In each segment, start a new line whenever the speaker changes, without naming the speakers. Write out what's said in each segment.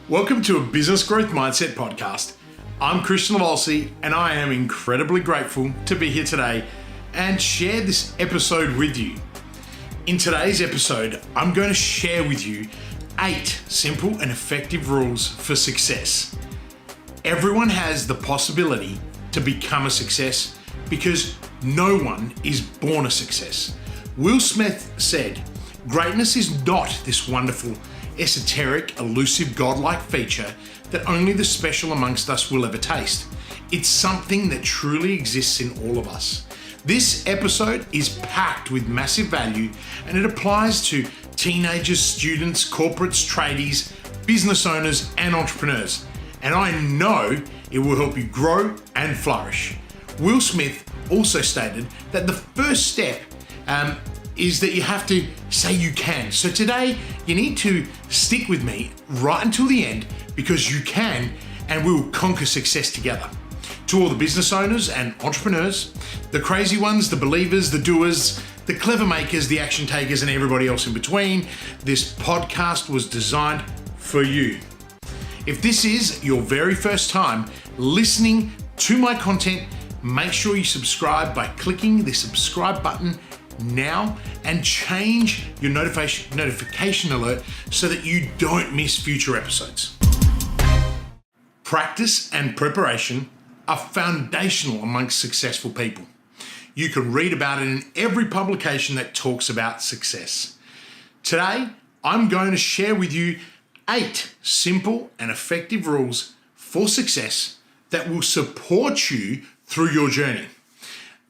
Welcome to a Business Growth Mindset podcast. I'm Christian Livolsi, and I am incredibly grateful to be here today and share this episode with you. In today's episode, I'm going to share with you 8 simple and effective rules for success. Everyone has the possibility to become a success because no one is born a success. Will Smith said, "Greatness is not this wonderful, esoteric, elusive, godlike feature that only the special amongst us will ever taste. It's something that truly exists in all of us." This episode is packed with massive value, and it applies to teenagers, students, corporates, tradies, business owners, and entrepreneurs. And I know it will help you grow and flourish. Will Smith also stated that the first step is that you have to say you can. So today, you need to stick with me right until the end because you can, and we will conquer success together. To all the business owners and entrepreneurs, the crazy ones, the believers, the doers, the clever makers, the action takers, and everybody else in between, this podcast was designed for you. If this is your very first time listening to my content, make sure you subscribe by clicking the subscribe button now and change your notification alert so that you don't miss future episodes. Practice and preparation are foundational amongst successful people. You can read about it in every publication that talks about success. Today, I'm going to share with you 8 simple and effective rules for success that will support you through your journey.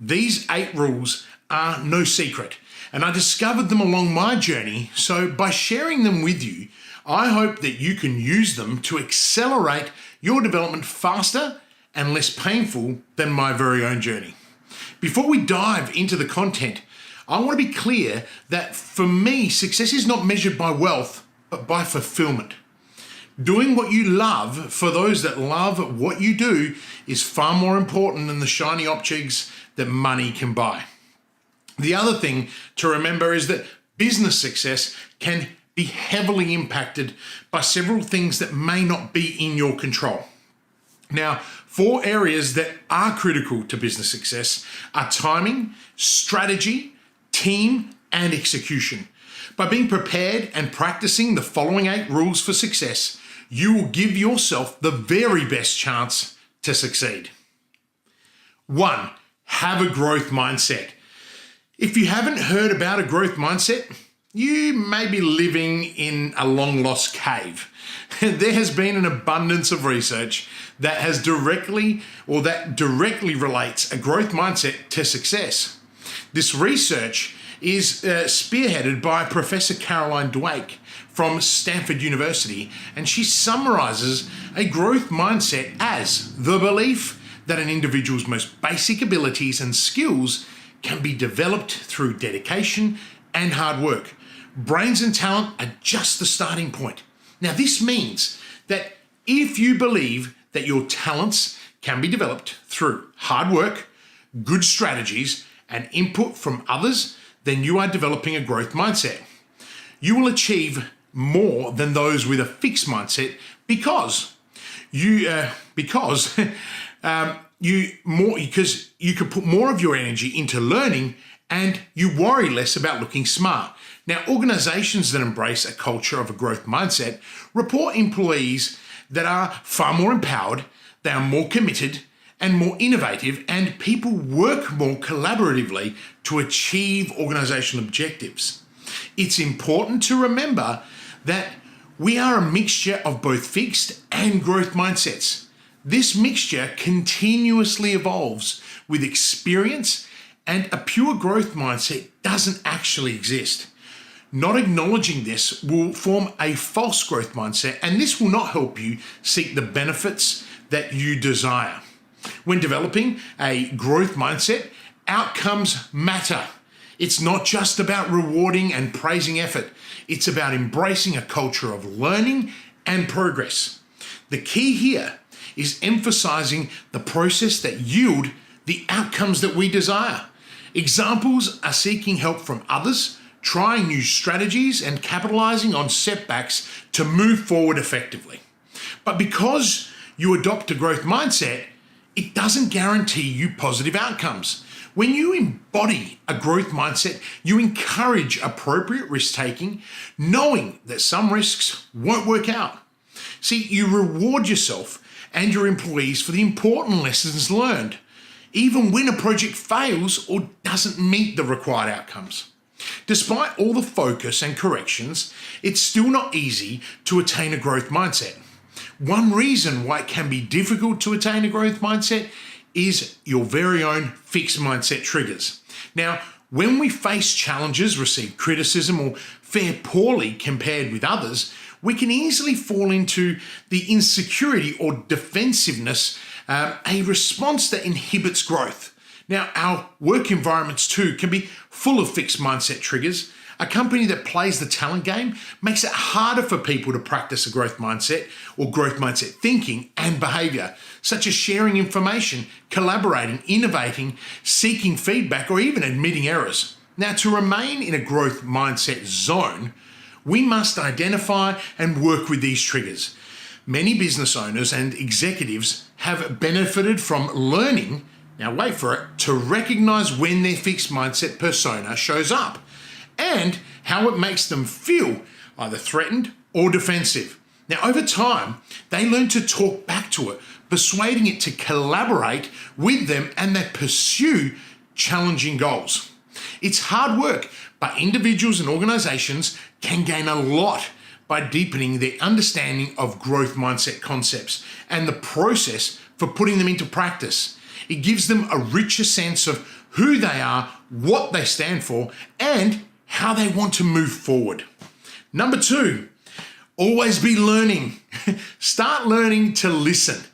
These 8 rules are no secret, and I discovered them along my journey, so by sharing them with you, I hope that you can use them to accelerate your development faster and less painful than my very own journey. Before we dive into the content, I want to be clear that for me, success is not measured by wealth, but by fulfillment. Doing what you love for those that love what you do is far more important than the shiny objects that money can buy. The other thing to remember is that business success can be heavily impacted by several things that may not be in your control. Now, 4 areas that are critical to business success are timing, strategy, team, and execution. By being prepared and practicing the following 8 rules for success, you will give yourself the very best chance to succeed. 1. Have a growth mindset. If you haven't heard about a growth mindset, you may be living in a long-lost cave. There has been an abundance of research that directly relates a growth mindset to success. This research is spearheaded by Professor Caroline Dweck from Stanford University, and she summarizes a growth mindset as the belief that an individual's most basic abilities and skills can be developed through dedication and hard work. Brains and talent are just the starting point. Now, this means that if you believe that your talents can be developed through hard work, good strategies, and input from others, then you are developing a growth mindset. You will achieve more than those with a fixed mindset because you can put more of your energy into learning and you worry less about looking smart. Now, organizations that embrace a culture of a growth mindset report employees that are far more empowered, they are more committed and more innovative, and people work more collaboratively to achieve organizational objectives. It's important to remember that we are a mixture of both fixed and growth mindsets. This mixture continuously evolves with experience, and a pure growth mindset doesn't actually exist. Not acknowledging this will form a false growth mindset, and this will not help you seek the benefits that you desire. When developing a growth mindset, outcomes matter. It's not just about rewarding and praising effort. It's about embracing a culture of learning and progress. The key here is emphasizing the process that yield the outcomes that we desire. Examples are seeking help from others, trying new strategies, and capitalizing on setbacks to move forward effectively. But because you adopt a growth mindset, it doesn't guarantee you positive outcomes. When you embody a growth mindset, you encourage appropriate risk-taking, knowing that some risks won't work out. See, you reward yourself and your employees for the important lessons learned, even when a project fails or doesn't meet the required outcomes. Despite all the focus and corrections, it's still not easy to attain a growth mindset. One reason why it can be difficult to attain a growth mindset is your very own fixed mindset triggers. Now, when we face challenges, receive criticism, or fare poorly compared with others, we can easily fall into the insecurity or defensiveness, a response that inhibits growth. Now, our work environments too can be full of fixed mindset triggers. A company that plays the talent game makes it harder for people to practice a growth mindset or growth mindset thinking and behavior, such as sharing information, collaborating, innovating, seeking feedback, or even admitting errors. Now, to remain in a growth mindset zone, we must identify and work with these triggers. Many business owners and executives have benefited from learning, now wait for it, to recognize when their fixed mindset persona shows up and how it makes them feel either threatened or defensive. Now, over time, they learn to talk back to it, persuading it to collaborate with them and they pursue challenging goals. It's hard work, but individuals and organizations can gain a lot by deepening their understanding of growth mindset concepts and the process for putting them into practice. It gives them a richer sense of who they are, what they stand for, and how they want to move forward. Number 2, always be learning. Start learning to listen.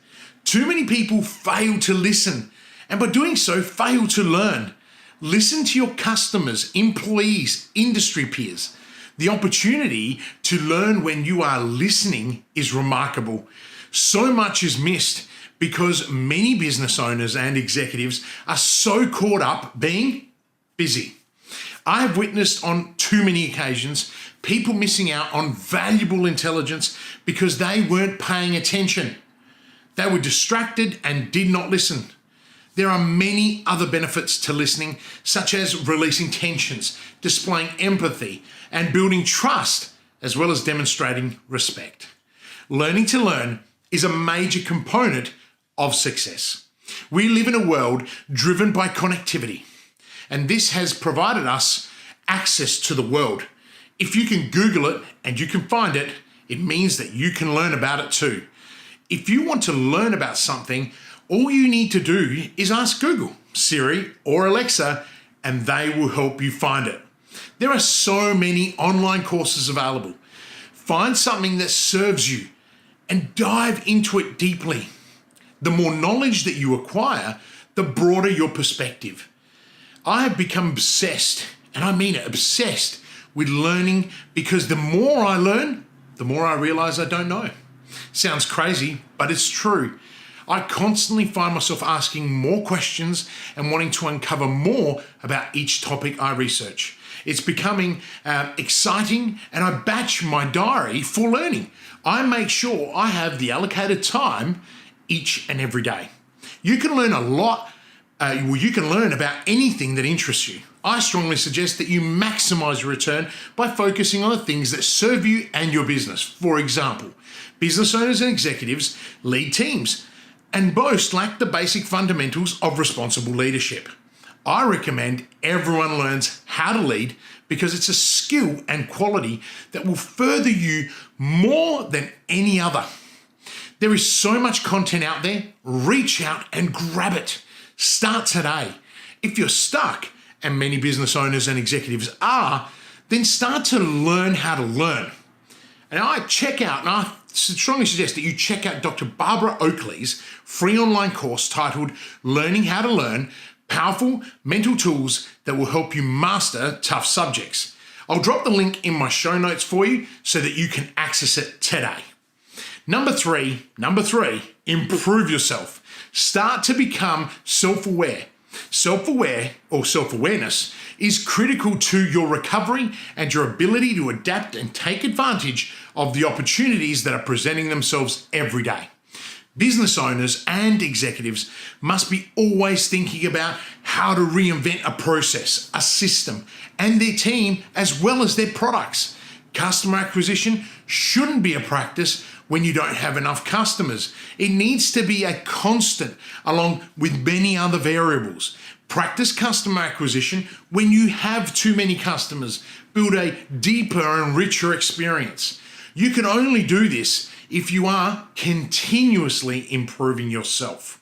Too many people fail to listen, and by doing so, fail to learn. Listen to your customers, employees, industry peers. The opportunity to learn when you are listening is remarkable. So much is missed because many business owners and executives are so caught up being busy. I have witnessed on too many occasions people missing out on valuable intelligence because they weren't paying attention. They were distracted and did not listen. There are many other benefits to listening, such as releasing tensions, displaying empathy, and building trust, as well as demonstrating respect. Learning to learn is a major component of success. We live in a world driven by connectivity, and this has provided us access to the world. If you can Google it and you can find it, it means that you can learn about it too. If you want to learn about something, all you need to do is ask Google, Siri, or Alexa, and they will help you find it. There are so many online courses available. Find something that serves you and dive into it deeply. The more knowledge that you acquire, the broader your perspective. I have become obsessed, and I mean it, obsessed with learning, because the more I learn, the more I realize I don't know. Sounds crazy, but it's true. I constantly find myself asking more questions and wanting to uncover more about each topic I research. It's becoming exciting, and I batch my diary for learning. I make sure I have the allocated time each and every day. You can learn a lot. You can learn about anything that interests you. I strongly suggest that you maximize your return by focusing on the things that serve you and your business. For example, business owners and executives lead teams, and most lack the basic fundamentals of responsible leadership. I recommend everyone learns how to lead because it's a skill and quality that will further you more than any other. There is so much content out there. Reach out and grab it. Start today. If you're stuck, and many business owners and executives are, then start to learn how to learn. And I strongly suggest that you check out Dr. Barbara Oakley's free online course titled Learning How to Learn, Powerful Mental Tools That Will Help You Master Tough Subjects. I'll drop the link in my show notes for you so that you can access it today. Number three, improve yourself. Start to become self-aware. Self-awareness is critical to your recovery and your ability to adapt and take advantage of the opportunities that are presenting themselves every day. Business owners and executives must be always thinking about how to reinvent a process, a system, and their team as well as their products. Customer acquisition shouldn't be a practice when you don't have enough customers. It needs to be a constant along with many other variables. Practice customer acquisition when you have too many customers. Build a deeper and richer experience. You can only do this if you are continuously improving yourself.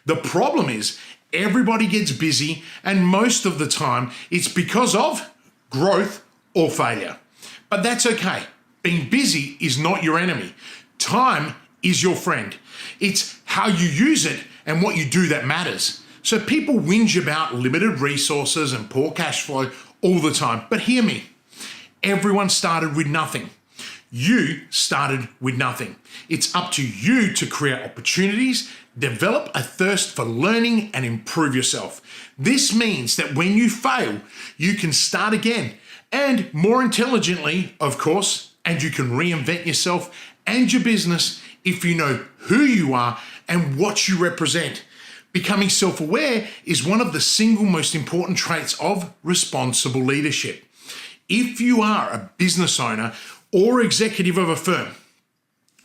The problem is everybody gets busy, and most of the time it's because of growth or failure. But that's okay. Being busy is not your enemy. Time is your friend. It's how you use it and what you do that matters. So people whinge about limited resources and poor cash flow all the time. But hear me, everyone started with nothing. You started with nothing. It's up to you to create opportunities, develop a thirst for learning, and improve yourself. This means that when you fail, you can start again, and more intelligently, of course, and you can reinvent yourself and your business if you know who you are and what you represent. Becoming self-aware is one of the single most important traits of responsible leadership. If you are a business owner or executive of a firm,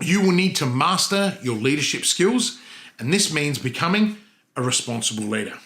you will need to master your leadership skills, and this means becoming a responsible leader.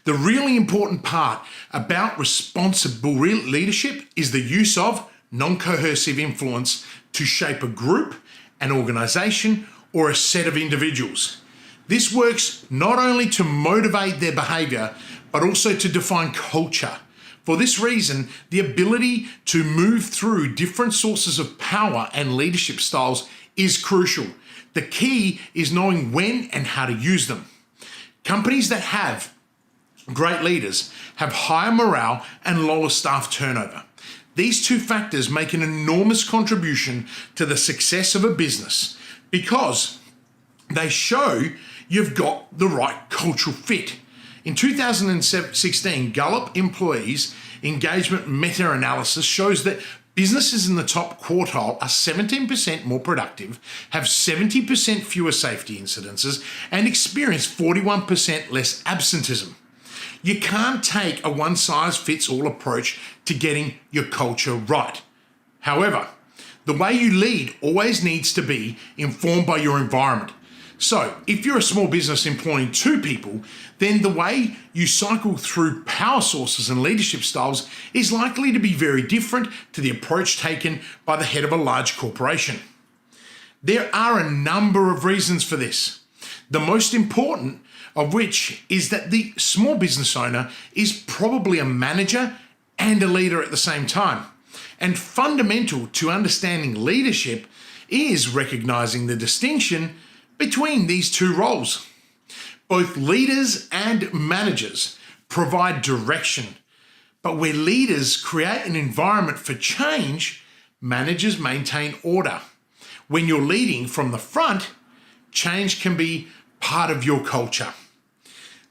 The really important part about responsible leadership is the use of non-coercive influence to shape a group, an organization, or a set of individuals. This works not only to motivate their behavior, but also to define culture. For this reason, the ability to move through different sources of power and leadership styles is crucial. The key is knowing when and how to use them. Companies that have great leaders have higher morale and lower staff turnover. These two factors make an enormous contribution to the success of a business because they show you've got the right cultural fit. In 2016, Gallup Employees Engagement Meta-Analysis shows that businesses in the top quartile are 17% more productive, have 70% fewer safety incidences, and experience 41% less absenteeism. You can't take a one-size-fits-all approach to getting your culture right. However, the way you lead always needs to be informed by your environment. So, if you're a small business employing 2 people, then the way you cycle through power sources and leadership styles is likely to be very different to the approach taken by the head of a large corporation. There are a number of reasons for this. The most important of which is that the small business owner is probably a manager and a leader at the same time. And fundamental to understanding leadership is recognizing the distinction between these two roles. Both leaders and managers provide direction, but where leaders create an environment for change, managers maintain order. When you're leading from the front, change can be part of your culture.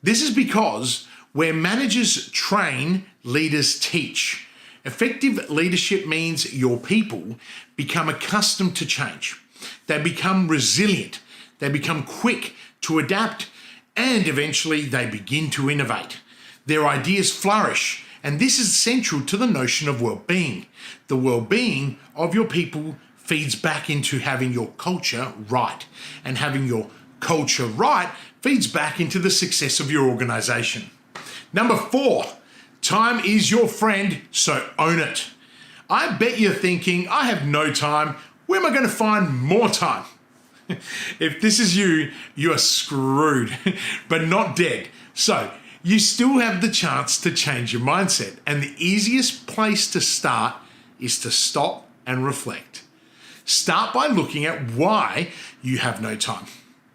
This is because where managers train, leaders teach. Effective leadership means your people become accustomed to change. They become resilient. They become quick to adapt, and eventually they begin to innovate. Their ideas flourish, and this is central to the notion of well-being. The well-being of your people feeds back into having your culture right, and having your culture right feeds back into the success of your organization. Number 4, time is your friend, so own it. I bet you're thinking, I have no time. Where am I going to find more time? If this is you, you are screwed, but not dead. So you still have the chance to change your mindset. And the easiest place to start is to stop and reflect. Start by looking at why you have no time.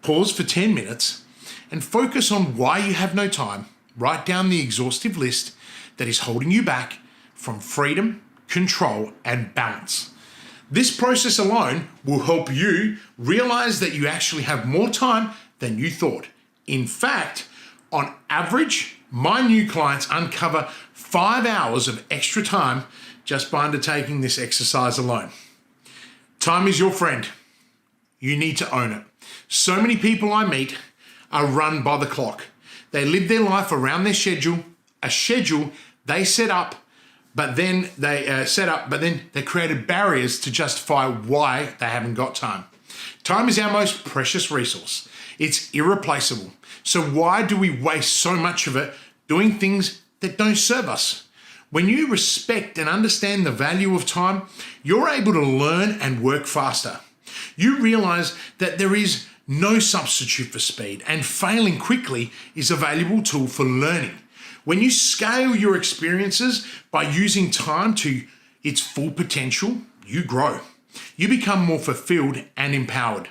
Pause for 10 minutes and focus on why you have no time. Write down the exhaustive list that is holding you back from freedom, control, and balance. This process alone will help you realize that you actually have more time than you thought. In fact, on average, My new clients uncover 5 hours of extra time just by undertaking this exercise alone. Time is your friend. You need to own it. So many people I meet are run by the clock. They live their life around their schedule, a schedule they set up, but then they created barriers to justify why they haven't got time. Time is our most precious resource. It's irreplaceable. So why do we waste so much of it doing things that don't serve us? When you respect and understand the value of time, you're able to learn and work faster. You realize that there is no substitute for speed, and failing quickly is a valuable tool for learning. When you scale your experiences by using time to its full potential, you grow. You become more fulfilled and empowered.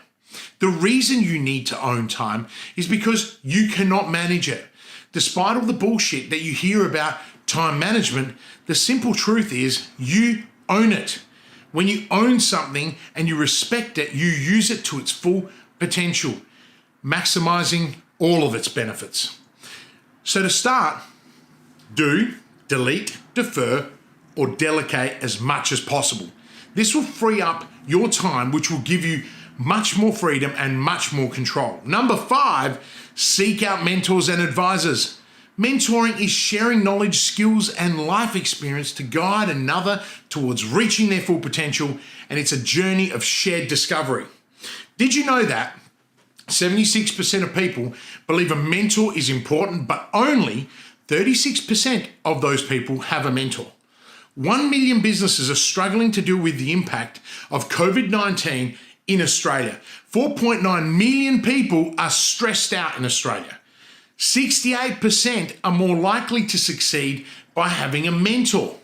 The reason you need to own time is because you cannot manage it. Despite all the bullshit that you hear about time management, the simple truth is you own it. When you own something and you respect it, you use it to its full potential, maximizing all of its benefits. So to start, do, delete, defer, or delegate as much as possible. This will free up your time, which will give you much more freedom and much more control. Number 5, seek out mentors and advisors. Mentoring is sharing knowledge, skills, and life experience to guide another towards reaching their full potential, and it's a journey of shared discovery. Did you know that 76% of people believe a mentor is important, but only 36% of those people have a mentor? 1 million businesses are struggling to deal with the impact of COVID-19 in Australia. 4.9 million people are stressed out in Australia. 68% are more likely to succeed by having a mentor.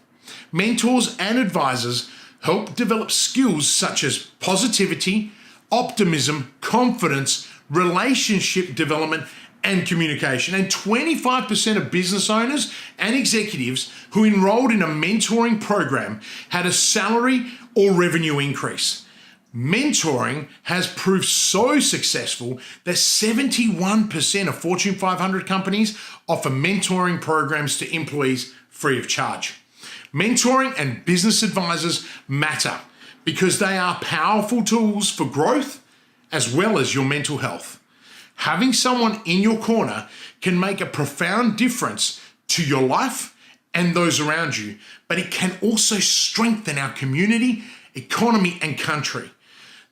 Mentors and advisors help develop skills such as positivity, optimism, confidence, relationship development, and communication. And 25% of business owners and executives who enrolled in a mentoring program had a salary or revenue increase. Mentoring has proved so successful that 71% of Fortune 500 companies offer mentoring programs to employees free of charge. Mentoring and business advisors matter because they are powerful tools for growth as well as your mental health. Having someone in your corner can make a profound difference to your life and those around you, but it can also strengthen our community, economy, and country.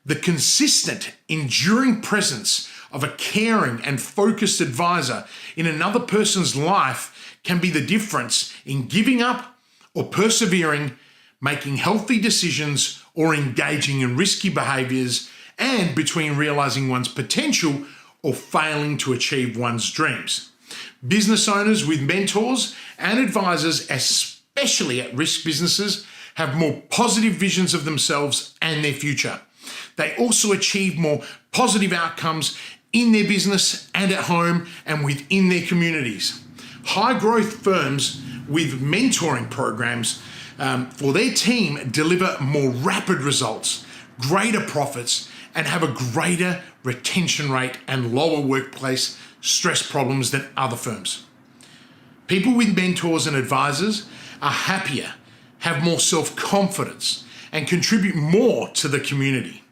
The consistent, enduring presence of a caring and focused advisor in another person's life can be the difference in giving up or persevering, making healthy decisions, or engaging in risky behaviors, and between realizing one's potential or failing to achieve one's dreams. Business owners with mentors and advisors, especially at-risk businesses, have more positive visions of themselves and their future. They also achieve more positive outcomes in their business and at home and within their communities. High growth firms with mentoring programs for their team deliver more rapid results, greater profits, and have a greater retention rate and lower workplace stress problems than other firms. People with mentors and advisors are happier, have more self-confidence, and contribute more to the community.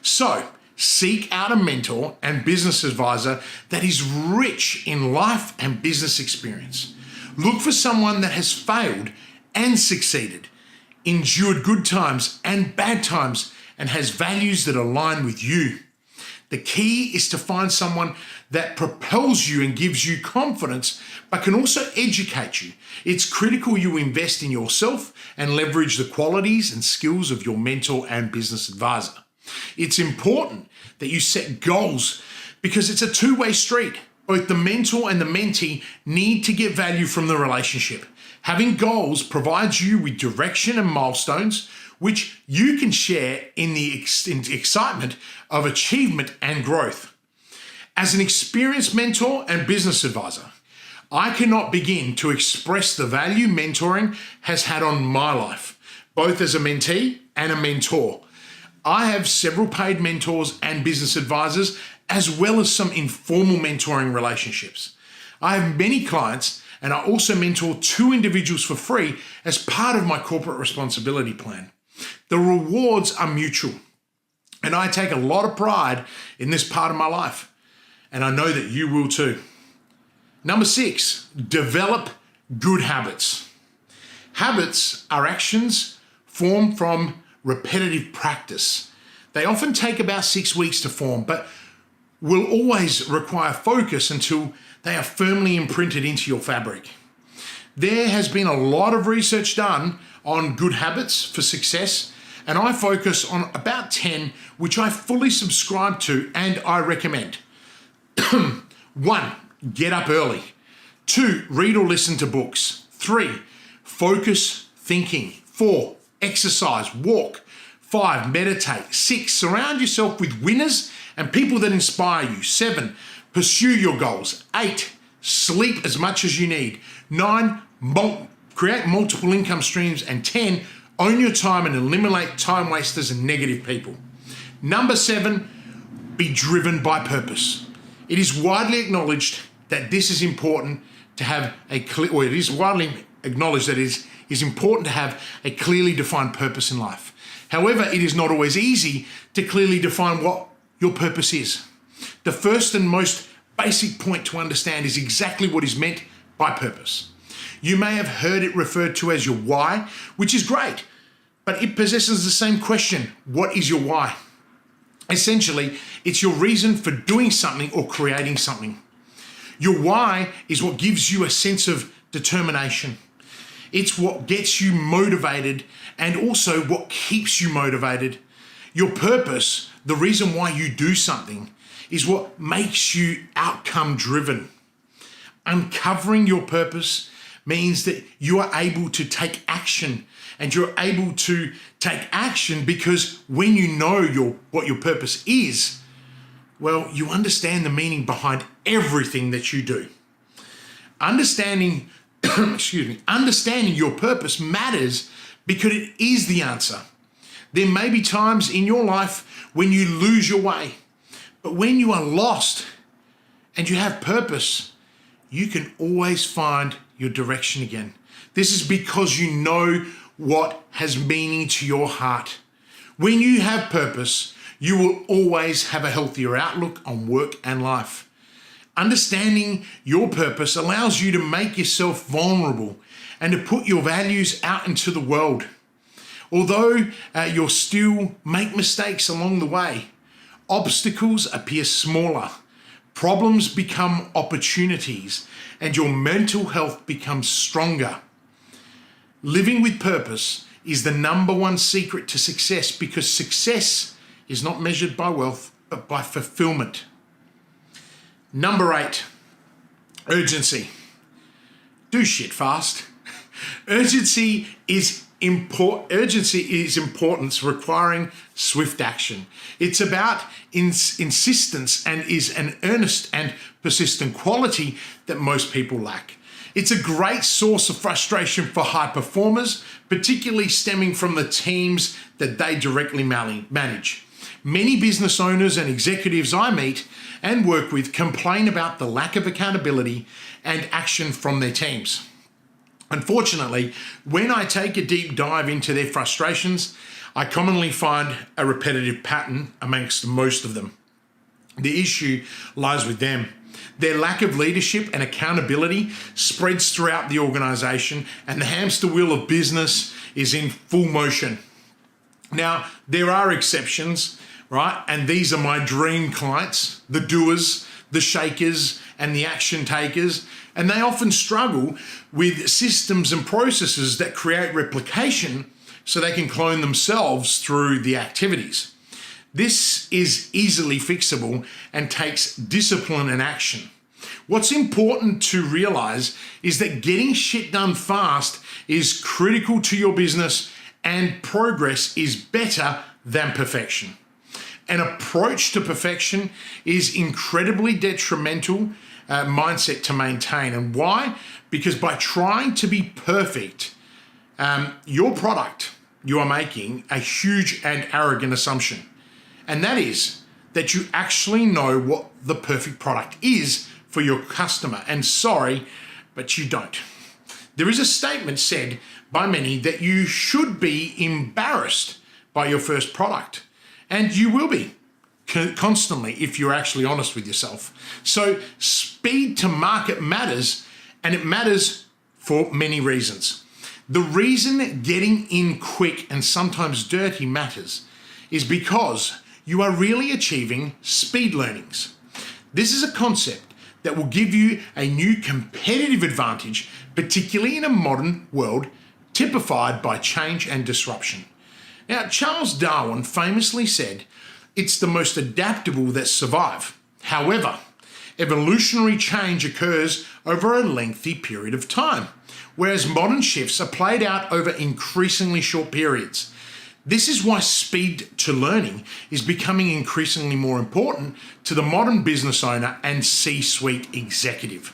So, seek out a mentor and business advisor that is rich in life and business experience. Look for someone that has failed and succeeded, endured good times and bad times, and has values that align with you. The key is to find someone that propels you and gives you confidence, but can also educate you. It's critical you invest in yourself and leverage the qualities and skills of your mentor and business advisor. It's important that you set goals because it's a two-way street. Both the mentor and the mentee need to get value from the relationship. Having goals provides you with direction and milestones, which you can share in the excitement of achievement and growth. As an experienced mentor and business advisor, I cannot begin to express the value mentoring has had on my life, both as a mentee and a mentor. I have several paid mentors and business advisors, as well as some informal mentoring relationships. I have many clients and I also mentor 2 individuals for free as part of my corporate responsibility plan. The rewards are mutual, and I take a lot of pride in this part of my life, and I know that you will too. Number 6, develop good habits. Habits are actions formed from repetitive practice. They often take about 6 weeks to form, but will always require focus until they are firmly imprinted into your fabric. There has been a lot of research done on good habits for success, and I focus on about 10, which I fully subscribe to and I recommend. 1, get up early. 2, read or listen to books. 3, focus thinking. 4, exercise, walk. 5, meditate. 6, surround yourself with winners and people that inspire you. 7, pursue your goals. 8, sleep as much as you need. 9, create multiple income streams. And 10, own your time and eliminate time wasters and negative people. Number 7, be driven by purpose. It is widely acknowledged that this is important to have a clear, or it is widely acknowledged that it is important to have a clearly defined purpose in life. However, it is not always easy to clearly define what your purpose is. The first and most basic point to understand is exactly what is meant by purpose. You may have heard it referred to as your why, which is great, but it possesses the same question: what is your why? Essentially, it's your reason for doing something or creating something. Your why is what gives you a sense of determination. It's what gets you motivated and also what keeps you motivated. Your purpose, the reason why you do something, is what makes you outcome driven. Uncovering your purpose means that you are able to take action, and you're able to take action because when you know what your purpose is, well, you understand the meaning behind everything that you do. Understanding your purpose matters because it is the answer. There may be times in your life when you lose your way, but when you are lost and you have purpose, you can always find your direction again. This is because you know what has meaning to your heart. When you have purpose, you will always have a healthier outlook on work and life. Understanding your purpose allows you to make yourself vulnerable and to put your values out into the world. Although you'll still make mistakes along the way, obstacles appear smaller, problems become opportunities, and your mental health becomes stronger. Living with purpose is the number one secret to success, because success is not measured by wealth, but by fulfillment. Number 8, urgency. Do shit fast. Urgency is importance requiring swift action. It's about insistence and is an earnest and persistent quality that most people lack. It's a great source of frustration for high performers, particularly stemming from the teams that they directly manage. Many business owners and executives I meet and work with complain about the lack of accountability and action from their teams. Unfortunately, when I take a deep dive into their frustrations, I commonly find a repetitive pattern amongst most of them. The issue lies with them. Their lack of leadership and accountability spreads throughout the organization, and the hamster wheel of business is in full motion. Now, there are exceptions, right? And these are my dream clients, the doers, the shakers, and the action takers. And they often struggle with systems and processes that create replication so they can clone themselves through the activities. This is easily fixable and takes discipline and action. What's important to realize is that getting shit done fast is critical to your business, and progress is better than perfection. An approach to perfection is incredibly detrimental mindset to maintain. And why? Because by trying to be perfect, your product, you are making a huge and arrogant assumption. And that is that you actually know what the perfect product is for your customer. And sorry, but you don't. There is a statement said by many that you should be embarrassed by your first product, and you will be constantly if you're actually honest with yourself. So speed to market matters, and it matters for many reasons. The reason getting in quick and sometimes dirty matters is because you are really achieving speed learnings. This is a concept that will give you a new competitive advantage, particularly in a modern world typified by change and disruption. Now, Charles Darwin famously said, "It's the most adaptable that survive." However, evolutionary change occurs over a lengthy period of time, whereas modern shifts are played out over increasingly short periods. This is why speed to learning is becoming increasingly more important to the modern business owner and C-suite executive.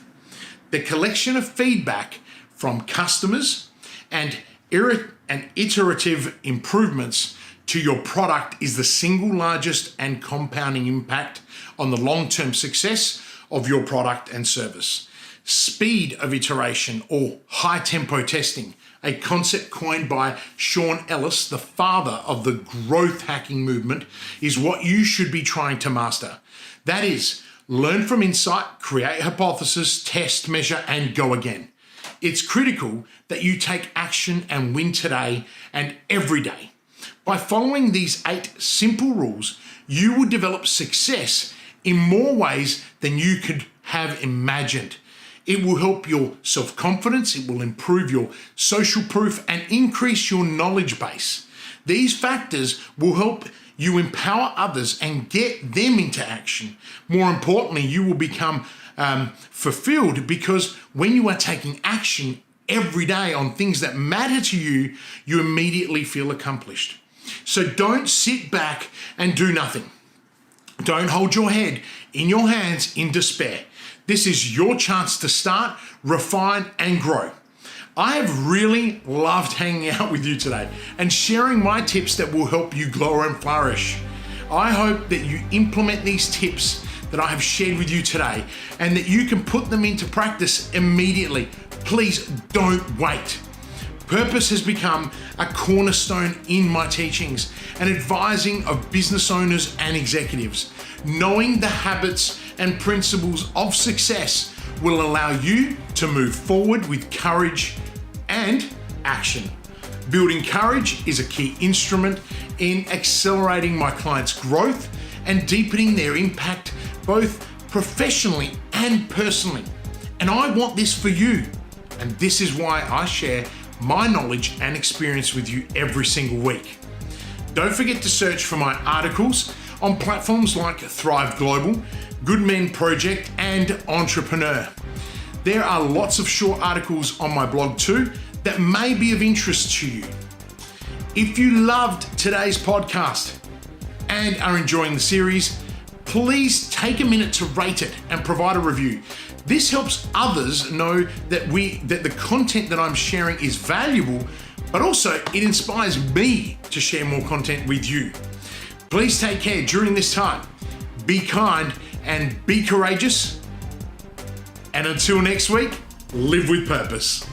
The collection of feedback from customers and iterative improvements to your product is the single largest and compounding impact on the long-term success of your product and service. Speed of iteration, or high tempo testing, a concept coined by Sean Ellis, the father of the growth hacking movement, is what you should be trying to master. That is, learn from insight, create a hypothesis, test, measure, and go again. It's critical that you take action and win today and every day. By following these 8 simple rules, you will develop success in more ways than you could have imagined. It will help your self-confidence, it will improve your social proof, and increase your knowledge base. These factors will help you empower others and get them into action. More importantly, you will become fulfilled, because when you are taking action every day on things that matter to you, you immediately feel accomplished. So don't sit back and do nothing. Don't hold your head in your hands in despair. This is your chance to start, refine, and grow. I have really loved hanging out with you today and sharing my tips that will help you glow and flourish. I hope that you implement these tips that I have shared with you today and that you can put them into practice immediately. Please don't wait. Purpose has become a cornerstone in my teachings and advising of business owners and executives. Knowing the habits and principles of success will allow you to move forward with courage and action. Building courage is a key instrument in accelerating my clients' growth and deepening their impact both professionally and personally. And I want this for you. And this is why I share my knowledge and experience with you every single week. Don't forget to search for my articles on platforms like Thrive Global, Good Men Project, and Entrepreneur. There are lots of short articles on my blog too that may be of interest to you. If you loved today's podcast and are enjoying the series, please take a minute to rate it and provide a review. This helps others know that the content that I'm sharing is valuable, but also it inspires me to share more content with you. Please take care during this time. Be kind and be courageous. And until next week, live with purpose.